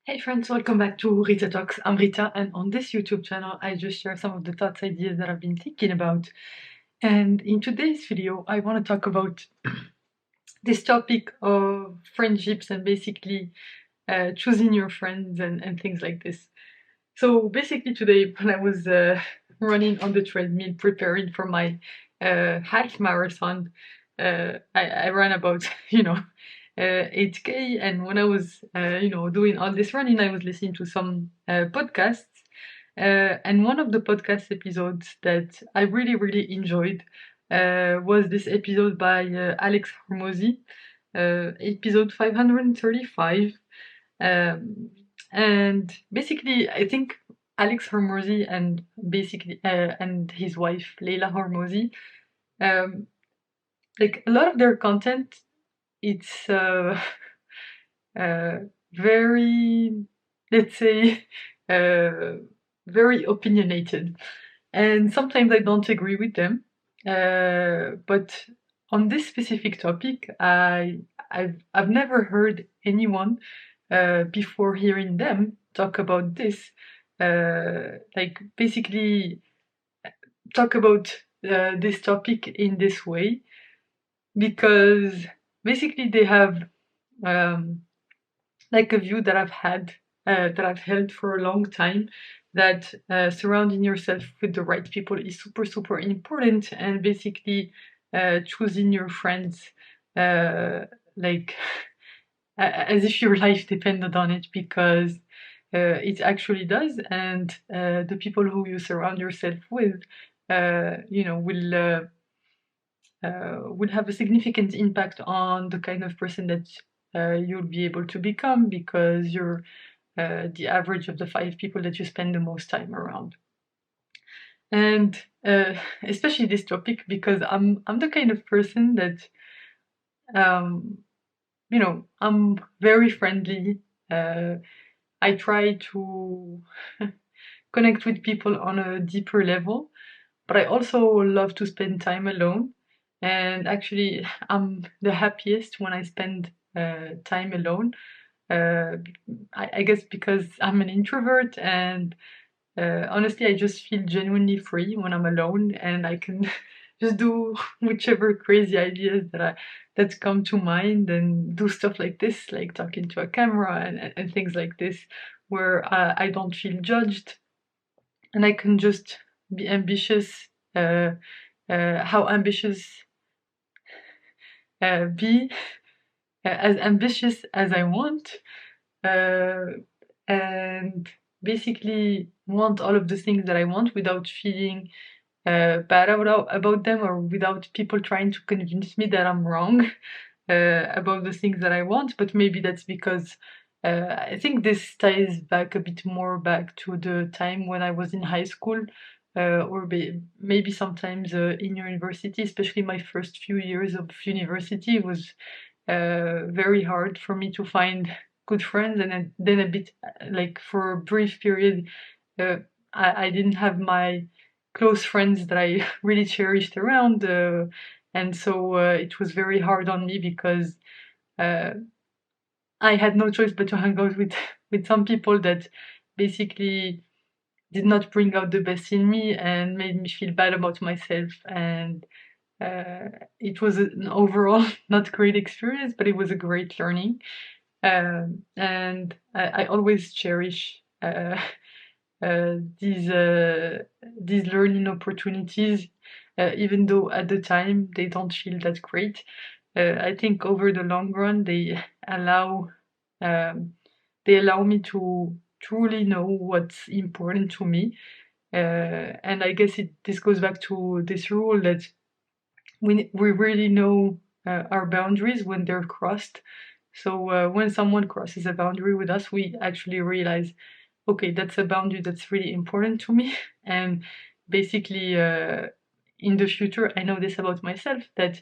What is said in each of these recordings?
Hey friends, welcome back to Rita Talks. I'm Rita, and on this YouTube channel, I just share some of the thoughts, ideas that I've been thinking about. And in today's video, I want to talk about this topic of friendships and basically choosing your friends and things like this. So basically, today, when I was running on the treadmill preparing for my half marathon, I ran about, 8K. And when I was, doing all this running, I was listening to some podcasts. And one of the podcast episodes that I really, really enjoyed was this episode by Alex Hormozy, episode 535. Um, and basically, I think Alex Hormozy and his wife Leila Hormozy, um, like a lot of their content, it's very, let's say, uh, very opinionated, and sometimes I don't agree with them. But on this specific topic, I've never heard anyone before hearing them talk about this, like basically talk about this topic in this way, because basically they have um, like a view that I've had, that I've held for a long time, that surrounding yourself with the right people is super, super important, and basically choosing your friends like as if your life depended on it, because it actually does, and the people who you surround yourself with, will have a significant impact on the kind of person that you'll be able to become, because you're the average of the 5 people that you spend the most time around. And especially this topic, because I'm the kind of person that um, I'm very friendly. I try to connect with people on a deeper level, but I also love to spend time alone. And actually, I'm the happiest when I spend time alone. Uh, I guess because I'm an introvert, and honestly, I just feel genuinely free when I'm alone, and I can just do whichever crazy ideas that come to mind, and do stuff like this, like talking to a camera and things like this, where I don't feel judged, and I can just be ambitious. How ambitious be as ambitious as I want, uh, and basically want all of the things that I want without feeling bad about them, or without people trying to convince me that I'm wrong about the things that I want. But maybe that's because I think this ties back a bit more back to the time when I was in high school, or maybe sometimes in university, especially my first few years of university was very hard for me to find good friends, and then a bit like for a brief period, uh, I didn't have my close friends that I really cherished around, and so it was very hard on me, because uh, I had no choice but to hang out with with some people that basically did not bring out the best in me and made me feel bad about myself. And uh, it was an overall not great experience, but it was a great learning. And I always cherish uh, these uh, these learning opportunities, even though at the time they don't feel that great. I think over the long run allow um, they allow me to truly know what's important to me. And I guess this goes back to this rule that we really know our boundaries when they're crossed. So when someone crosses a boundary with us, we actually realize, okay, that's a boundary that's really important to me. And basically, in the future, I know this about myself, that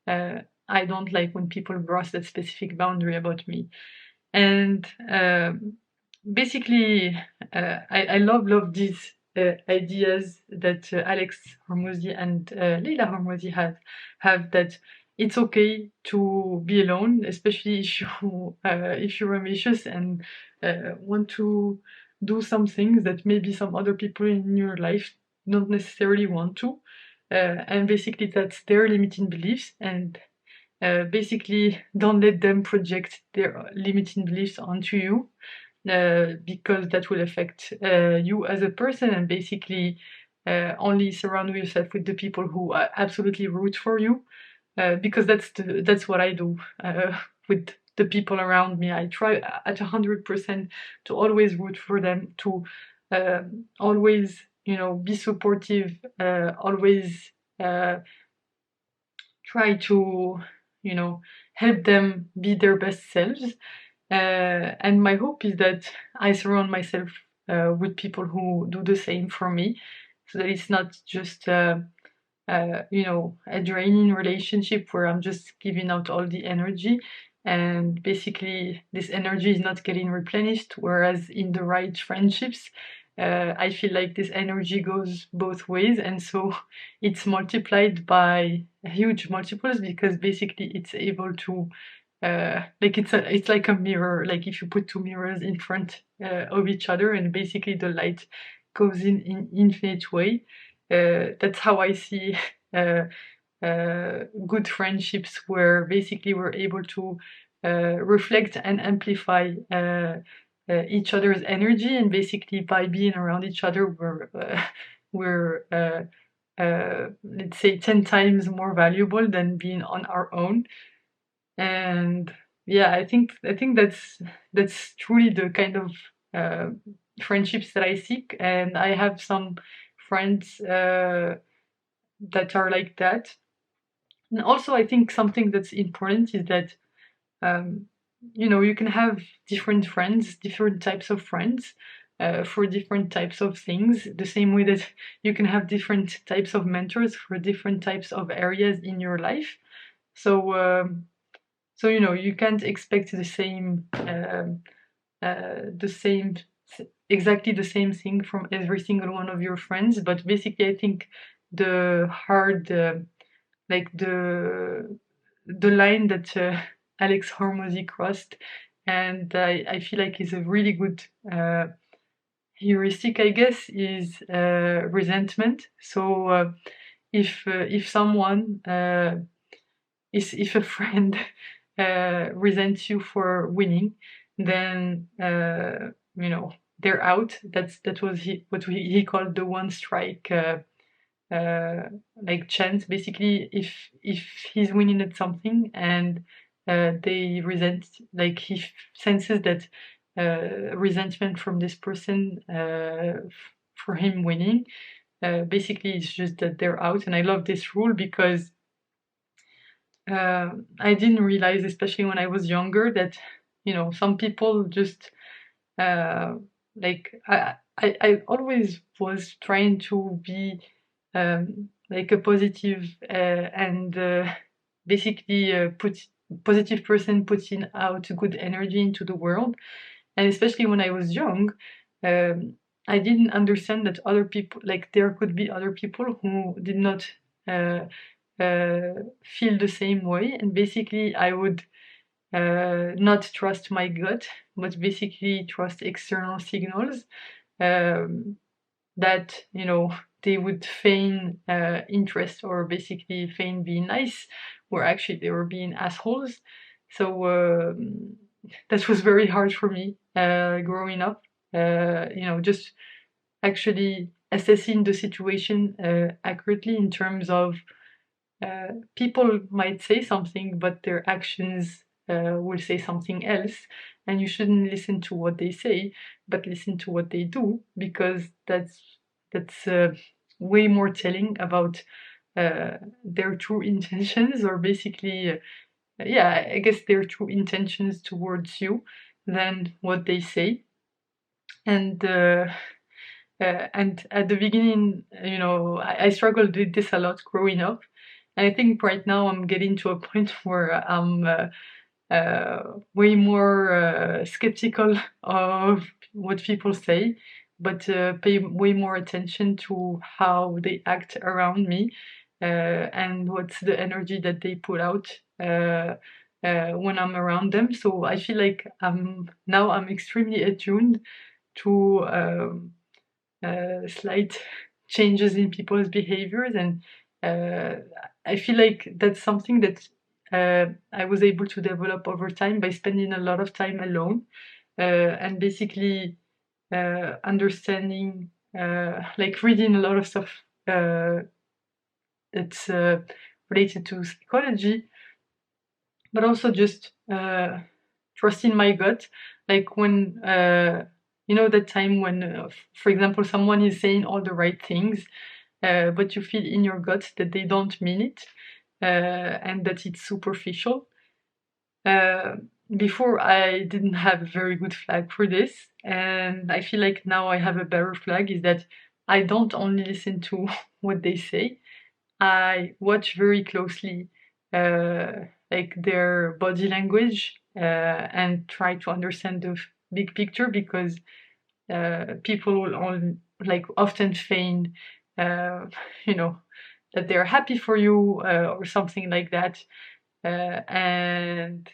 uh, I don't like when people cross that specific boundary about me. And basically, I love these ideas that Alex Hormozy and Leila Hormozy have, that it's okay to be alone, especially if you're ambitious, and want to do some things that maybe some other people in your life don't necessarily want to. And basically that's their limiting beliefs, and basically don't let them project their limiting beliefs onto you, because that will affect you as a person, and basically only surround yourself with the people who absolutely root for you, because that's what I do with the people around me. I try at 100% to always root for them, to always, be supportive, always try to, help them be their best selves. And my hope is that I surround myself with people who do the same for me, so that it's not just a draining relationship where I'm just giving out all the energy, and basically this energy is not getting replenished. Whereas in the right friendships, I feel like this energy goes both ways, and so it's multiplied by huge multiples, because basically it's able to like it's like a mirror. Like if you put two mirrors in front of each other, and basically the light goes in infinite way. That's how I see uh, good friendships, where basically we're able to reflect and amplify each other's energy, and basically by being around each other, we're let's say 10 times more valuable than being on our own. And yeah, I think that's truly the kind of uh, friendships that I seek, and I have some friends that are like that. And also, I think something that's important is that um, you can have different friends, different types of friends. For different types of things, the same way that you can have different types of mentors for different types of areas in your life. So, you can't expect the same, exactly the same thing from every single one of your friends. But basically, I think the hard, like the line that Alex Hormozy crossed, and I feel like is a really good heuristic, I guess, is resentment. So if someone if a friend resents you for winning, then they're out. That was what he called the one strike like chance. Basically, if he's winning at something and they resent, like he senses that resentment from this person for him winning, basically it's just that they're out. And I love this rule because I didn't realize, especially when I was younger, that some people just uh, like I always was trying to be like a positive and basically put positive person, putting out good energy into the world. And especially when I was young, um, I didn't understand that other people, like there could be other people who did not uh, feel the same way. And basically I would not trust my gut, but basically trust external signals, um, that they would feign interest, or basically feign being nice, where actually they were being assholes. So that was very hard for me growing up. Just actually assessing the situation accurately, in terms of people might say something, but their actions will say something else. And you shouldn't listen to what they say, but listen to what they do, because that's way more telling about their true intentions, or basically, yeah, I guess their true intentions towards you, than what they say. And and at the beginning, I struggled with this a lot growing up. And I think right now I'm getting to a point where I'm way more skeptical of what people say, but pay way more attention to how they act around me, and what's the energy that they put out. when I'm around them. So I feel like I'm extremely attuned to slight changes in people's behaviors, and uh, I feel like that's something that I was able to develop over time by spending a lot of time alone, and basically understanding, like reading a lot of stuff that's related to psychology, but also just trusting my gut. Like when that time when, for example, someone is saying all the right things, but you feel in your gut that they don't mean it, and that it's superficial. Uh, Before, I didn't have a very good flag for this, and I feel like now I have a better flag. Is that I don't only listen to what they say, I watch very closely, like their body language, and try to understand the big picture, because people will like often feign, uh, you know, that they're happy for you, or something like that. And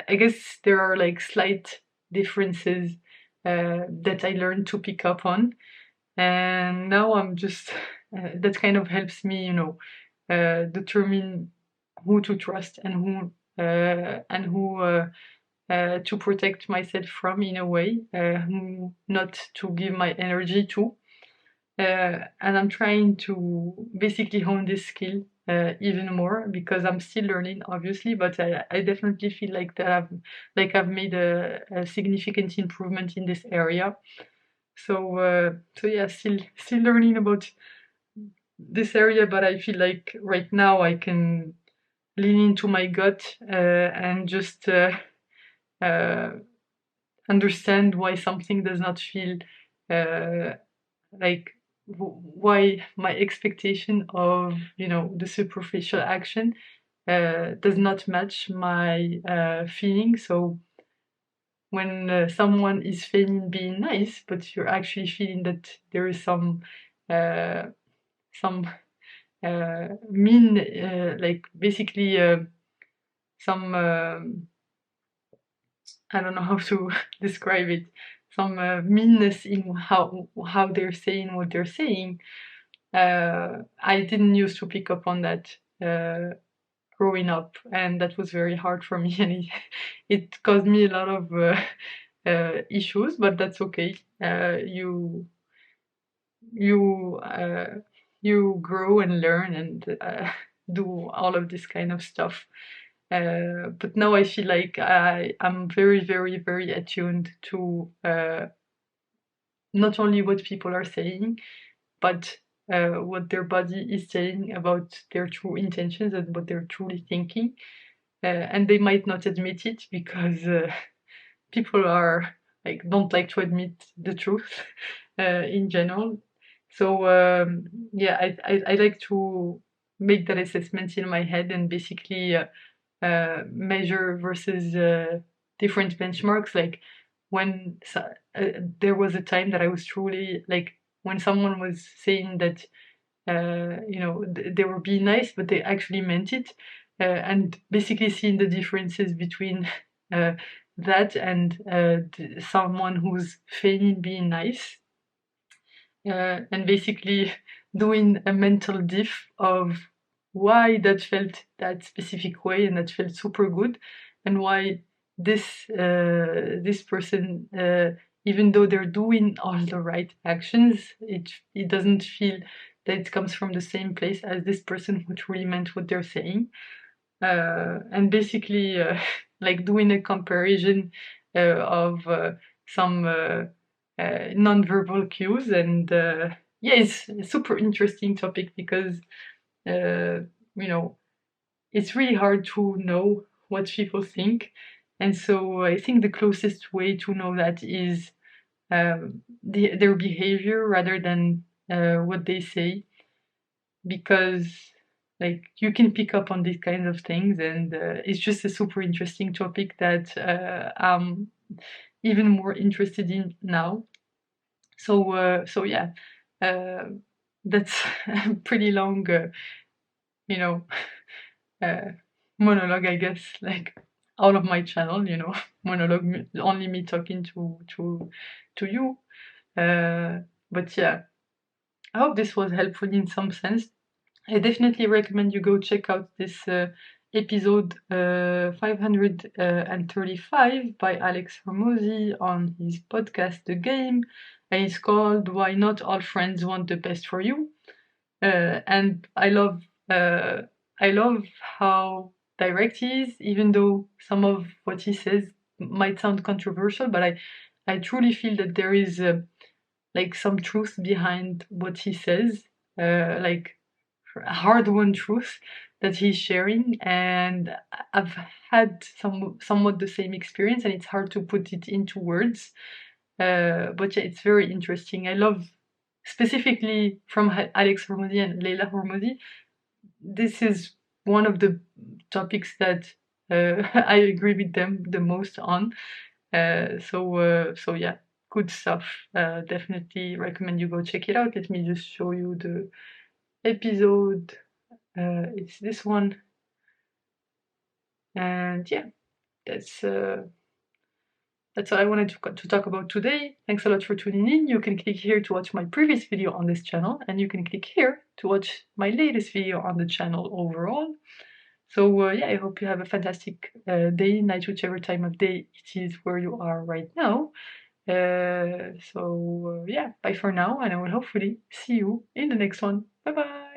I guess there are like slight differences that I learned to pick up on, and now I'm just that kind of helps me, determine who to trust and who to protect myself from, in a way, who not to give my energy to. And I'm trying to basically hone this skill even more, because I'm still learning, obviously, but I definitely feel like that I've made a significant improvement in this area. So yeah, still learning about this area, but I feel like right now I can lean into my gut, and just uh, understand why something does not feel uh, like why my expectation of, the superficial action does not match my feeling. So when someone is feigning being nice, but you're actually feeling that there is uh, some mean, like basically some I don't know how to describe it, some meanness in how they're saying what they're saying. I didn't used to pick up on that growing up, and that was very hard for me, and it caused me a lot of issues. But that's okay. You you grow and learn, and do all of this kind of stuff. But now I feel like I'm very, very, very attuned to not only what people are saying, but what their body is saying about their true intentions and what they're truly thinking. And they might not admit it, because people are like don't like to admit the truth in general. So yeah, I like to make that assessment in my head, and basically measure versus different benchmarks. Like when there was a time that I was truly like, when someone was saying that they were being nice, but they actually meant it, and basically seeing the differences between uh, that and someone who's feigning being nice, and basically doing a mental diff of why that felt that specific way and that felt super good, and why this person, even though they're doing all the right actions, it doesn't feel that it comes from the same place as this person who truly meant what they're saying. And basically like doing a comparison of some non-verbal cues. And yeah, it's a super interesting topic, because you know it's really hard to know what people think. And so I think the closest way to know that is their behavior rather than what they say, because like you can pick up on these kinds of things. And it's just a super interesting topic that I'm even more interested in now. So yeah, uh, that's a pretty long you know uh, monologue, I guess, like all of my channel, monologue, only me talking to you. But yeah, I hope this was helpful in some sense. I definitely recommend you go check out this episode 535 by Alex Hormozy on his podcast The Game, and it's called Why Not All Friends Want the Best for You. And uh, I love how direct he is, even though some of what he says might sound controversial, but I truly feel that there is like some truth behind what he says, like hard-won truth that he's sharing, and I've had somewhat the same experience, and it's hard to put it into words. But yeah, it's very interesting. I love specifically from Alex Hormozy and Leila Hormozy. This is one of the topics that I agree with them the most on. So yeah, good stuff. Definitely recommend you go check it out. Let me just show you the episode. It's this one, and yeah, that's uh, that's all I wanted to talk about today. Thanks a lot for tuning in. You can click here to watch my previous video on this channel, and you can click here to watch my latest video on the channel overall. So yeah, I hope you have a fantastic day, night, whichever time of day it is where you are right now. Yeah, bye for now, and I will hopefully see you in the next one. Bye bye!